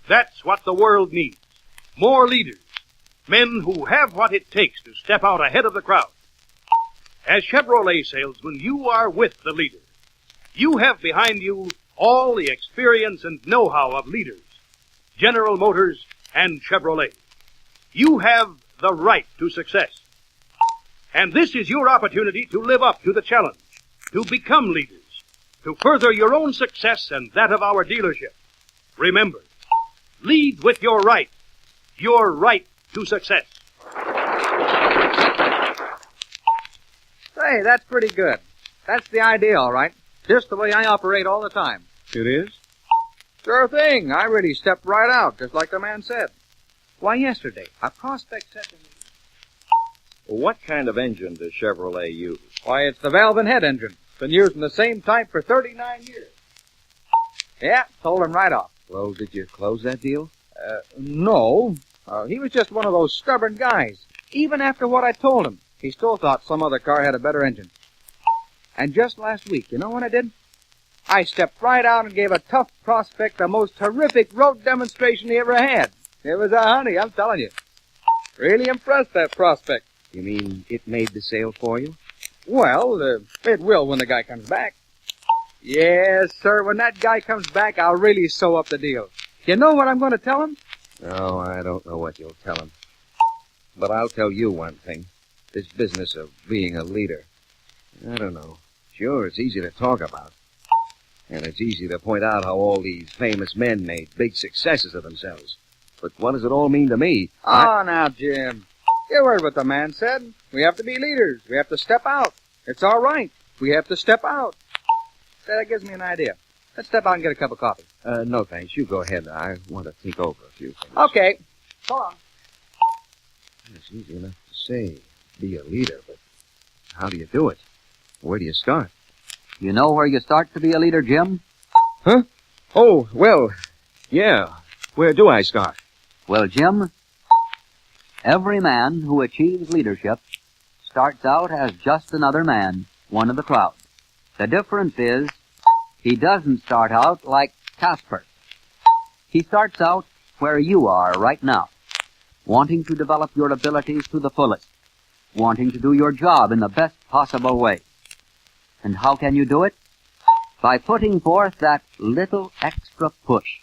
That's what the world needs. More leaders. Men who have what it takes to step out ahead of the crowd. As Chevrolet salesmen, you are with the leader. You have behind you all the experience and know-how of leaders, General Motors and Chevrolet. You have the right to success. And this is your opportunity to live up to the challenge, to become leaders, to further your own success and that of our dealership. Remember, lead with your right to success. Say, that's pretty good. That's the idea, all right. Just the way I operate all the time. It is? Sure thing. I really stepped right out, just like the man said. Why, yesterday, a prospect said to me... What kind of engine does Chevrolet use? Why, it's the valve and head engine. Been using the same type for 39 years. Yeah, told him right off. Well, did you close that deal? No. He was just one of those stubborn guys. Even after what I told him, he still thought some other car had a better engine. And just last week, you know what I did? I stepped right out and gave a tough prospect the most terrific road demonstration he ever had. It was a honey, I'm telling you. Really impressed that prospect. You mean it made the sale for you? Well, it will when the guy comes back. Yes, sir, when that guy comes back, I'll really sew up the deal. You know what I'm going to tell him? No, I don't know what you'll tell him. But I'll tell you one thing. This business of being a leader, I don't know. Sure, it's easy to talk about. And it's easy to point out how all these famous men made big successes of themselves. But what does it all mean to me? Now, Jim. You heard what the man said. We have to be leaders. We have to step out. It's all right. We have to step out. That gives me an idea. Let's step out and get a cup of coffee. No, thanks. You go ahead. I want to think over a few things. Okay. So long. It's easy enough to say, be a leader, but how do you do it? Where do you start? You know where you start to be a leader, Jim? Huh? Oh, well, yeah. Where do I start? Well, Jim, every man who achieves leadership starts out as just another man, one of the crowd. The difference is he doesn't start out like Casper. He starts out where you are right now, wanting to develop your abilities to the fullest, wanting to do your job in the best possible way. And how can you do it? By putting forth that little extra push,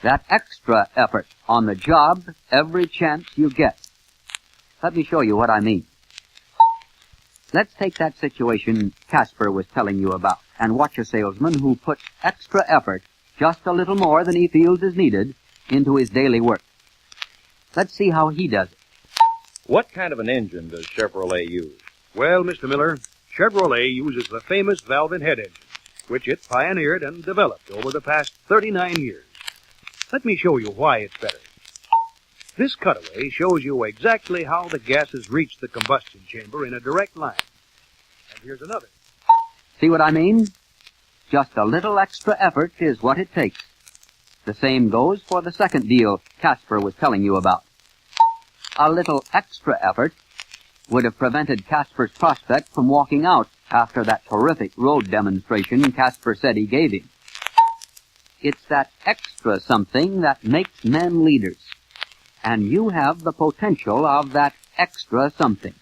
that extra effort on the job every chance you get. Let me show you what I mean. Let's take that situation Casper was telling you about and watch a salesman who puts extra effort, just a little more than he feels is needed, into his daily work. Let's see how he does it. What kind of an engine does Chevrolet use? Well, Mr. Miller, Chevrolet uses the famous valve and head engine, which it pioneered and developed over the past 39 years. Let me show you why it's better. This cutaway shows you exactly how the gases reach the combustion chamber in a direct line. And here's another. See what I mean? Just a little extra effort is what it takes. The same goes for the second deal Casper was telling you about. A little extra effort would have prevented Casper's prospect from walking out after that terrific road demonstration Casper said he gave him. It's that extra something that makes men leaders. And you have the potential of that extra something.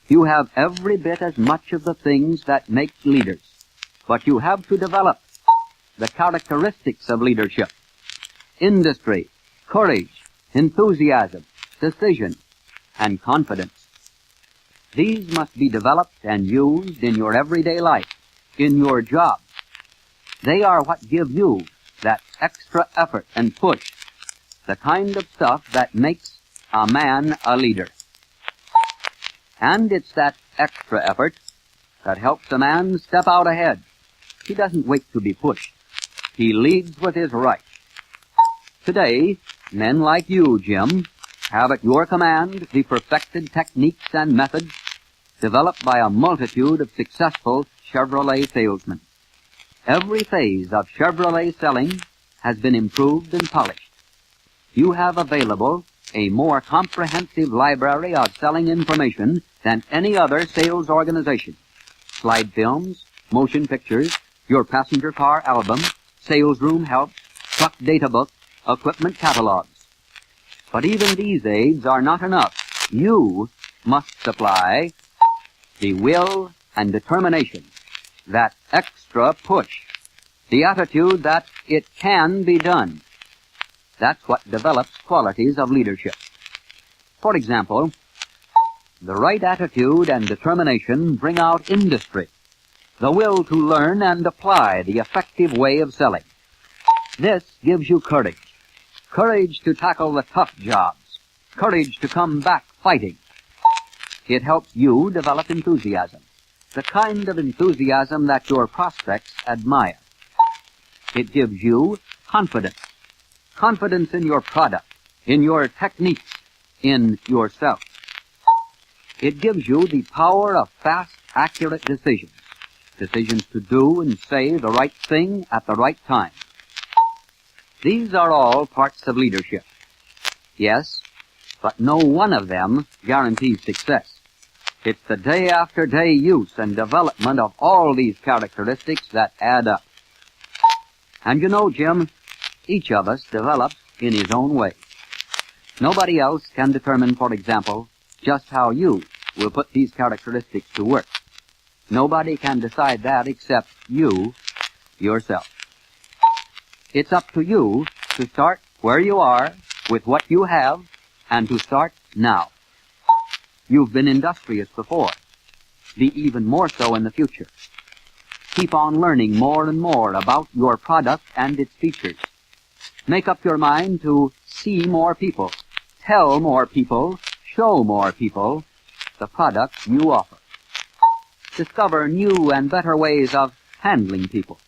You have every bit as much of the things that make leaders. But you have to develop the characteristics of leadership. Industry, courage, enthusiasm, decision, and confidence. These must be developed and used in your everyday life, in your job. They are what give you that extra effort and push, the kind of stuff that makes a man a leader. And it's that extra effort that helps a man step out ahead. He doesn't wait to be pushed. He leads with his right. Today, men like you, Jim, have at your command the perfected techniques and methods developed by a multitude of successful Chevrolet salesmen. Every phase of Chevrolet selling has been improved and polished. You have available a more comprehensive library of selling information than any other sales organization. Slide films, motion pictures, your passenger car album, sales room help, truck data book, equipment catalogs. But even these aids are not enough. You must supply the will and determination, that extra push, the attitude that it can be done. That's what develops qualities of leadership. For example, the right attitude and determination bring out industry, the will to learn and apply the effective way of selling. This gives you courage. Courage to tackle the tough jobs. Courage to come back fighting. It helps you develop enthusiasm, the kind of enthusiasm that your prospects admire. It gives you confidence. Confidence in your product, in your techniques, in yourself. It gives you the power of fast, accurate decisions. Decisions to do and say the right thing at the right time. These are all parts of leadership. Yes, but no one of them guarantees success. It's the day-after-day use and development of all these characteristics that add up. And you know, Jim, each of us develops in his own way. Nobody else can determine, for example, just how you will put these characteristics to work. Nobody can decide that except you, yourself. It's up to you to start where you are with what you have and to start now. You've been industrious before. Be even more so in the future. Keep on learning more and more about your product and its features. Make up your mind to see more people, tell more people, show more people the products you offer. Discover new and better ways of handling people.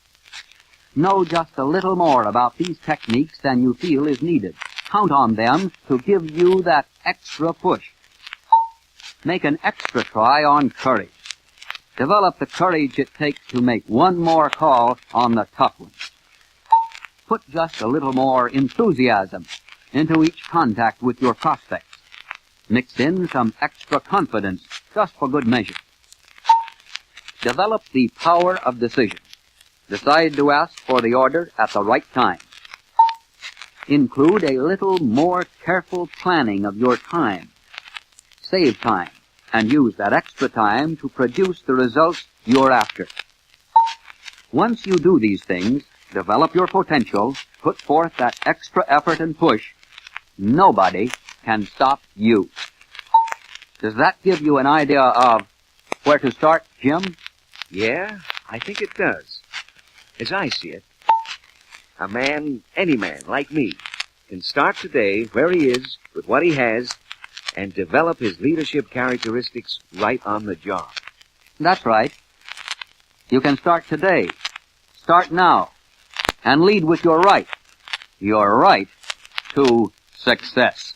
Know just a little more about these techniques than you feel is needed. Count on them to give you that extra push. Make an extra try on courage. Develop the courage it takes to make one more call on the tough ones. Put just a little more enthusiasm into each contact with your prospects. Mix in some extra confidence just for good measure. Develop the power of decision. Decide to ask for the order at the right time. Include a little more careful planning of your time. Save time and use that extra time to produce the results you're after. Once you do these things, develop your potential, put forth that extra effort and push, nobody can stop you. Does that give you an idea of where to start, Jim? Yeah, I think it does. As I see it, a man, any man like me, can start today where he is with what he has and develop his leadership characteristics right on the job. That's right. You can start today. Start now. And lead with your right. Your right to success.